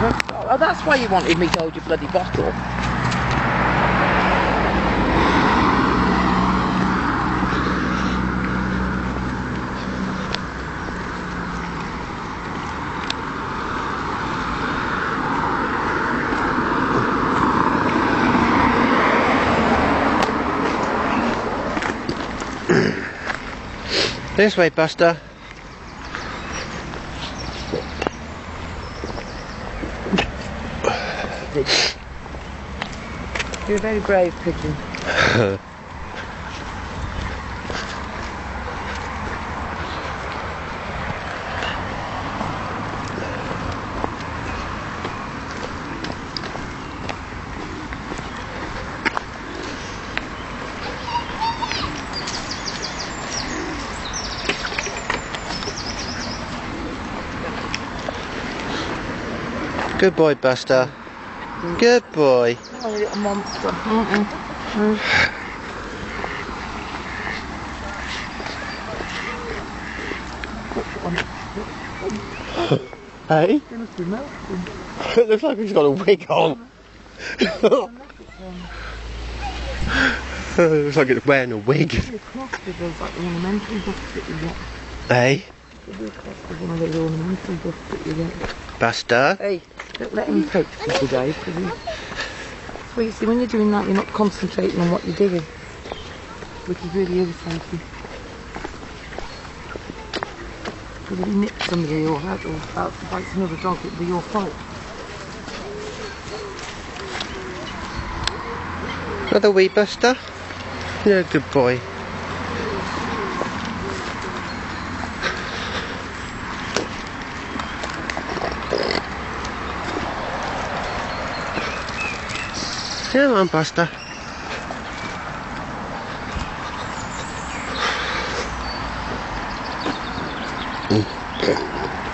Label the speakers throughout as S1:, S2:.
S1: Oh, that's why you wanted me to hold your bloody bottle.
S2: This way, Buster.
S1: You're a very brave pigeon.
S2: Good boy, Buster. Good boy.
S1: Oh, you little monster.
S2: Hey?
S1: It must be melting.
S2: It looks like he's got a wig on. Looks like it's wearing a wig.
S1: It's like the ornamental buff that you get.
S2: Hey?
S1: It's like one of those ornamental buff that you get.
S2: Buster?
S1: Hey, don't let him poke you today, please. So you see, when you're doing that, you're not concentrating on what you're doing, which is really irritating. Because if you nip somebody or bites another dog, it'll be your fault.
S2: Another wee Buster? You're a good boy. Come on, Buster.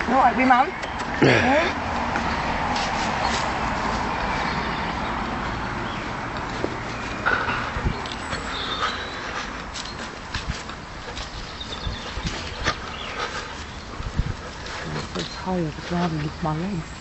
S1: Alright, we man. I'm so tired, I'd rather lift my legs.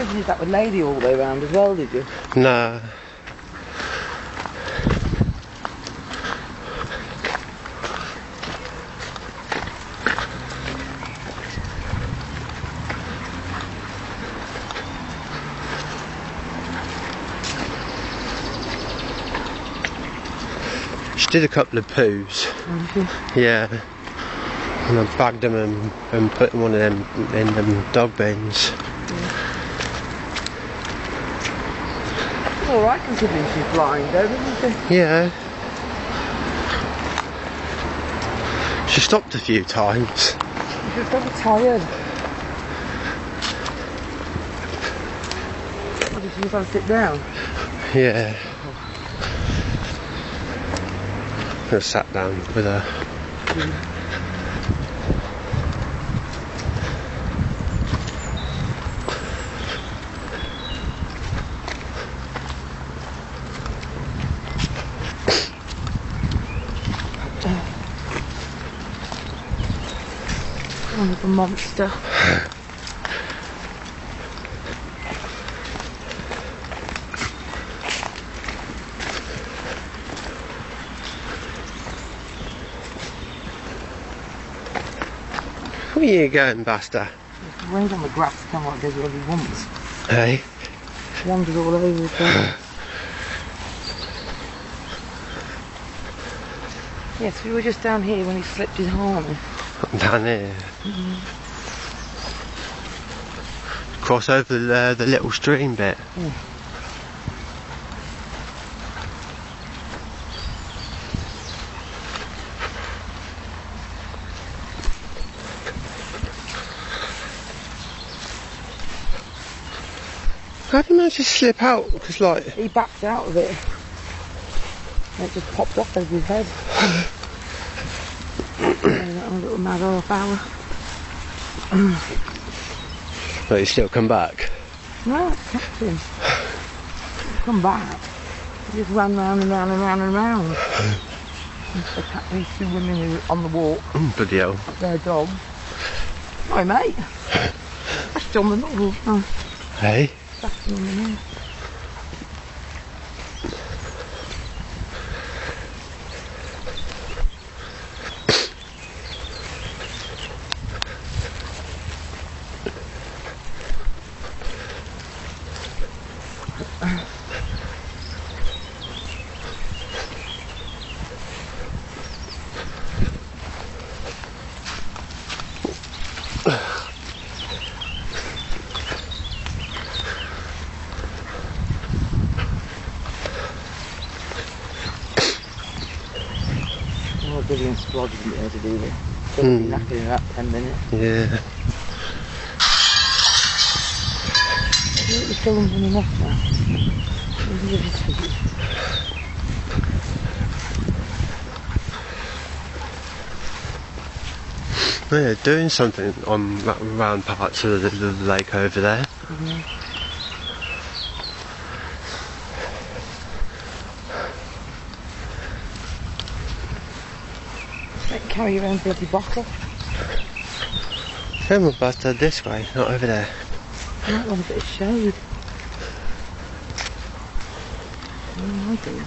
S1: You did that with Lady all the way around as well, did you?
S2: No. She did a couple of poos. Yeah. And I bagged them and put one of them in them dog bins.
S1: Alright, considering she's blind though, isn't she?
S2: Yeah. She stopped a few times.
S1: She was probably tired. Or did she just have to sit down?
S2: Yeah. I sat down with her.
S1: Oh, little monster.
S2: Where are you going, Buster?
S1: It's laid on the grass, kind of like does what he wants.
S2: Hey?
S1: Wanders all over the place. Yes, we were just down here when he slipped his harness.
S2: Down here. Cross over the little stream bit.
S1: Yeah.
S2: How did he manage to slip out? Because like...
S1: He backed out of it. And it just popped off over his head. A little mad half hour.
S2: But he's still come back.
S1: No, it's kept him. Come back. He just ran round and round and round and round. These two women who were on the walk.
S2: Bloody hell.
S1: Their dog. Hi mate. That's John the Novel. Oh,
S2: Hey?
S1: that's John the Novel. Oh, Billy Splod isn't there to do it. He'll be knackered in about 10 minutes.
S2: Yeah.
S1: Look, the film's running off now.
S2: They're doing something on around parts of the lake over there.
S1: Don't carry your own bloody bottle.
S2: Come on, bastard, this way, not over there.
S1: I might want a bit of shade. What am I doing?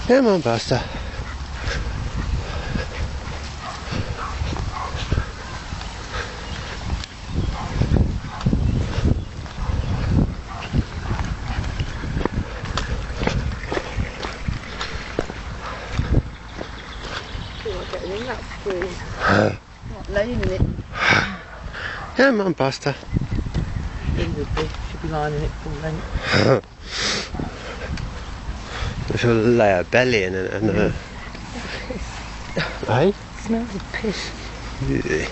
S2: Come on, Buster.
S1: Not laying in it.
S2: Come on, Buster.
S1: Should be lying in it full length.
S2: She'll lay her belly in it and Hey?
S1: It smells of piss.
S2: Yeah.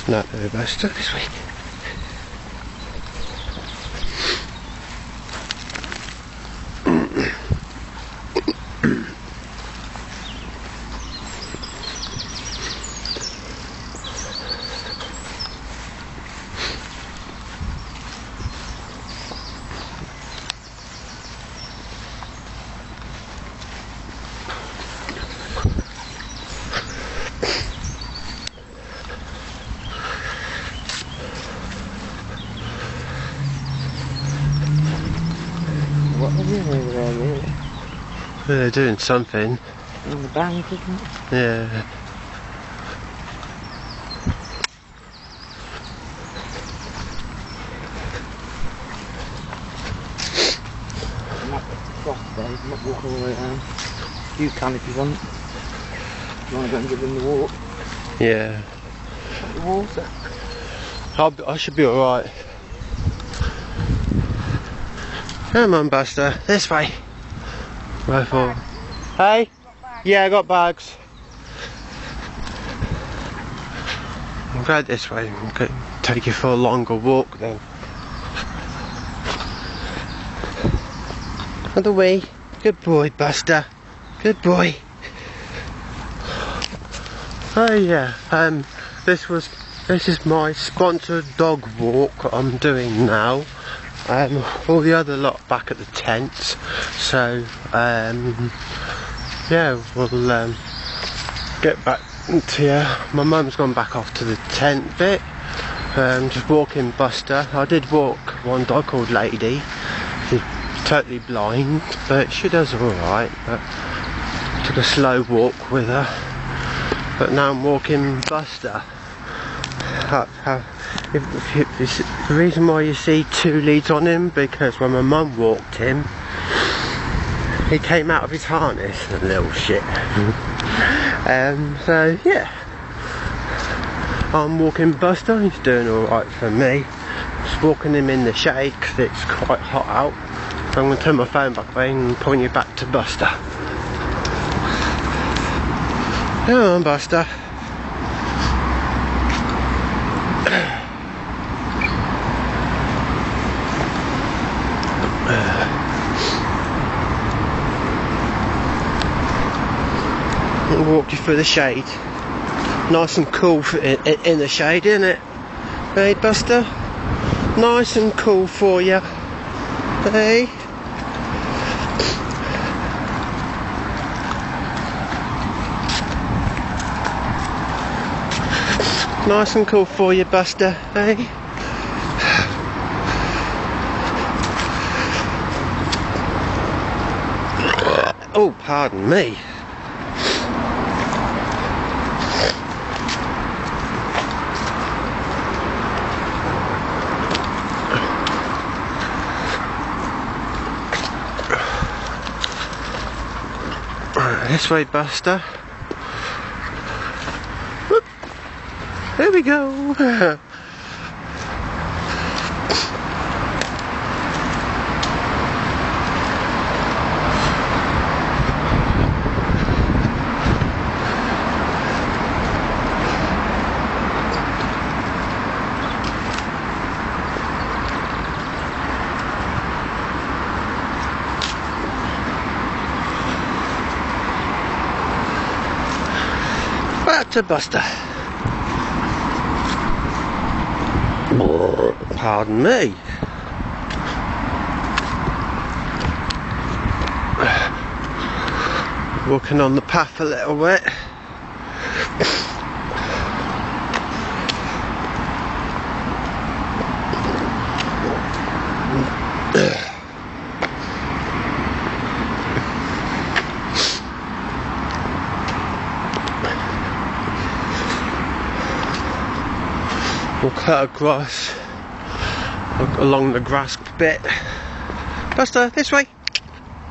S2: Not the best this week.
S1: What are they doing over there, really?
S2: They're doing something.
S1: On the bank, isn't it?
S2: Yeah.
S1: I'm not cross there, I'm not walking all the way around. You can if you want. You want to go and give them the walk?
S2: Yeah.
S1: The water.
S2: I should be alright. Come on, Buster. This way. Right for. Hey? Yeah, I got bags. I'm glad this way. I'm going to take you for a longer walk then. Other way. Good boy, Buster. Good boy. Oh yeah. This is my sponsored dog walk I'm doing now. All the other lot back at the tents, so yeah, we'll get back Yeah, my mum's gone back off to the tent bit. Just walking Buster. I did walk one dog called Lady. She's totally blind, but she does alright. But took a slow walk with her. But now I'm walking Buster. The reason why you see 2 leads on him, because when my mum walked him, he came out of his harness, a little shit. So yeah, I'm walking Buster. He's doing alright for me. Just walking him in the shade because it's quite hot out. So I'm going to turn my phone back away and point you back to Buster. Come on, Buster. I'll walk you through the shade. Nice and cool in the shade, isn't it? Hey, Buster? Nice and cool for you. Hey? Nice and cool for you, Buster. Hey? Oh, pardon me. This way, Buster. Whoop. There we go. Back to Buster. Pardon me. Walking on the path a little bit. We'll cut across along the grass bit. Buster, this way.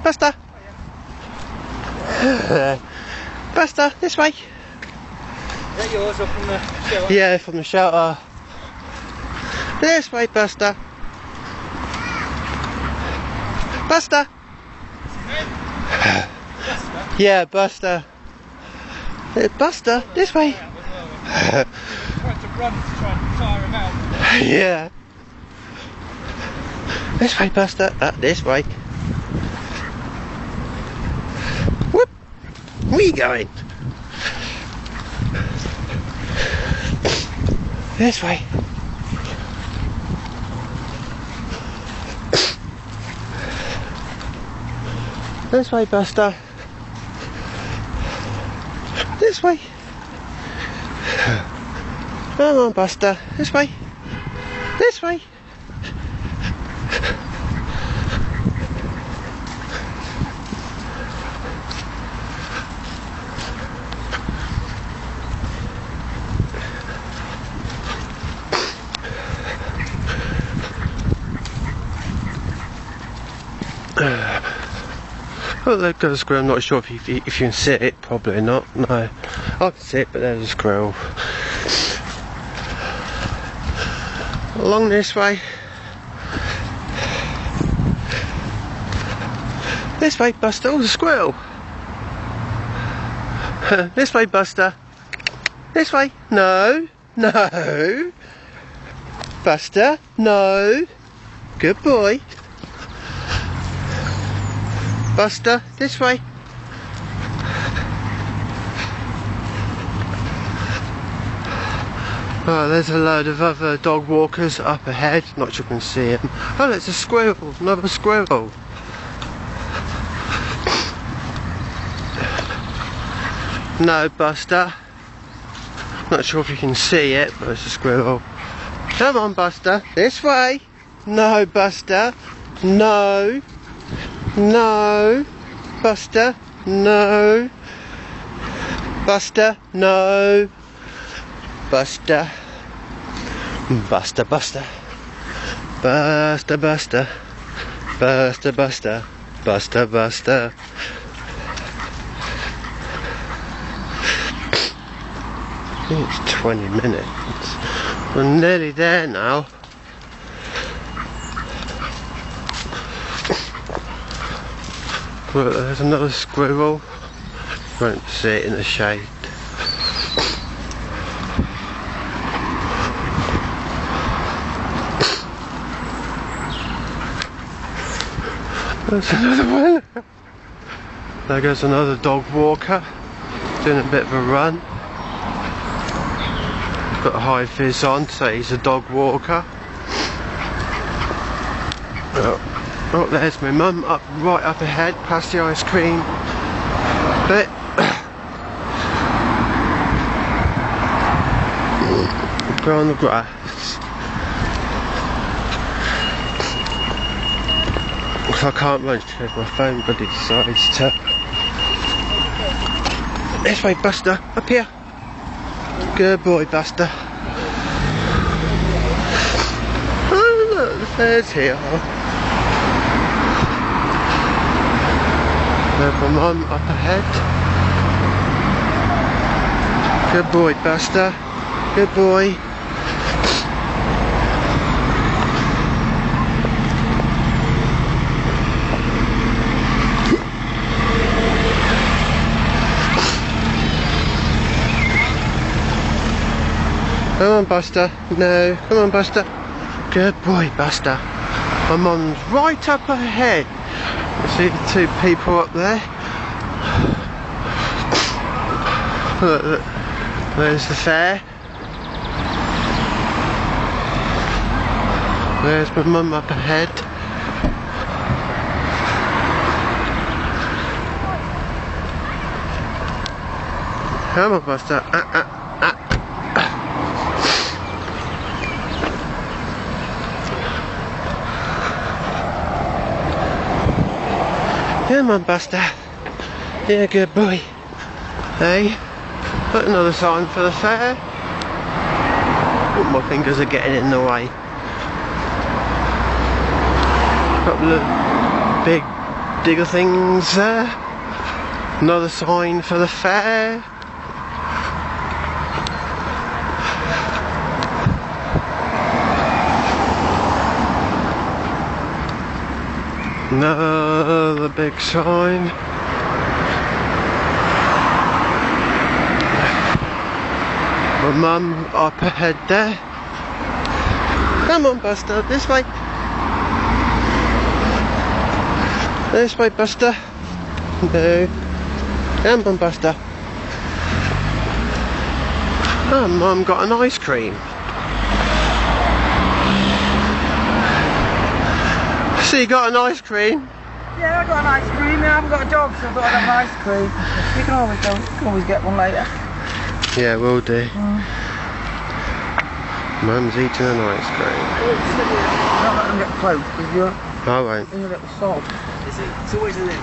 S2: Buster. Buster, this way.
S3: Is that yours or from the shelter?
S2: Yeah, from the shelter. This way, Buster. Buster.
S3: Buster?
S2: Yeah, Buster. Buster, this way.
S3: I tried to run to try and tire him out.
S2: Yeah. This way, Buster. This way. Whoop. Where are you going? This way. This way, Buster. This way. Come on, Buster. This way. This way. Well, there goes a squirrel. I'm not sure if you can see it. Probably not. No, I can see it, but there's a squirrel. Along this way. This way, Buster. Oh, there's a squirrel. This way, Buster. This way. No. No. Buster. No. Good boy. Buster, this way. Oh, there's a load of other dog walkers up ahead. Not sure you can see them. Oh, there's a squirrel. Another squirrel. No, Buster. Not sure if you can see it, but it's a squirrel. Come on, Buster. This way. No, Buster. No. No. Buster. No. Buster. No. Buster. Buster, Buster. Buster, Buster. Buster, Buster. Buster, Buster. I think it's 20 minutes. We're nearly there now. Look, there's another squirrel. Won't see it in the shade. There's another one. There goes another dog walker, doing a bit of a run. Got a high vis on, so he's a dog walker. Oh, there's my mum right up ahead, past the ice cream bit. Go on the grass. I can't run because my phone bloody decides to. This way, Buster, up here. Good boy, Buster. Oh look, the fair's here. There's my mum up ahead. Good boy, Buster. Good boy. Come on, Buster. No. Come on, Buster. Good boy, Buster. My mum's right up ahead. See the two people up there? Look, look. There's the fair. There's my mum up ahead. Come on, Buster. Come on, Buster. Yeah, good boy. Hey, put another sign for the fair. Oh, my fingers are getting in the way. Couple of big digger things there. Another sign for the fair. Another big sign. My mum up ahead there. Come on, Buster, this way. This way, Buster. No. Come on, Buster. Oh, Mum got an ice cream. So you got an ice cream?
S1: Yeah, I got an ice cream. I haven't got a dog, so I thought I'd have an ice cream. You can always go. You can always get one later.
S2: Yeah, will do. Mum's eating an ice cream.
S1: Don't let them get close, because you're
S2: I won't.
S1: in a little sob.
S3: It's always a little.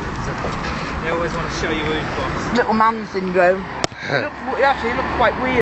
S3: They always want to show you who's boss.
S1: Little man syndrome. He looks quite weird.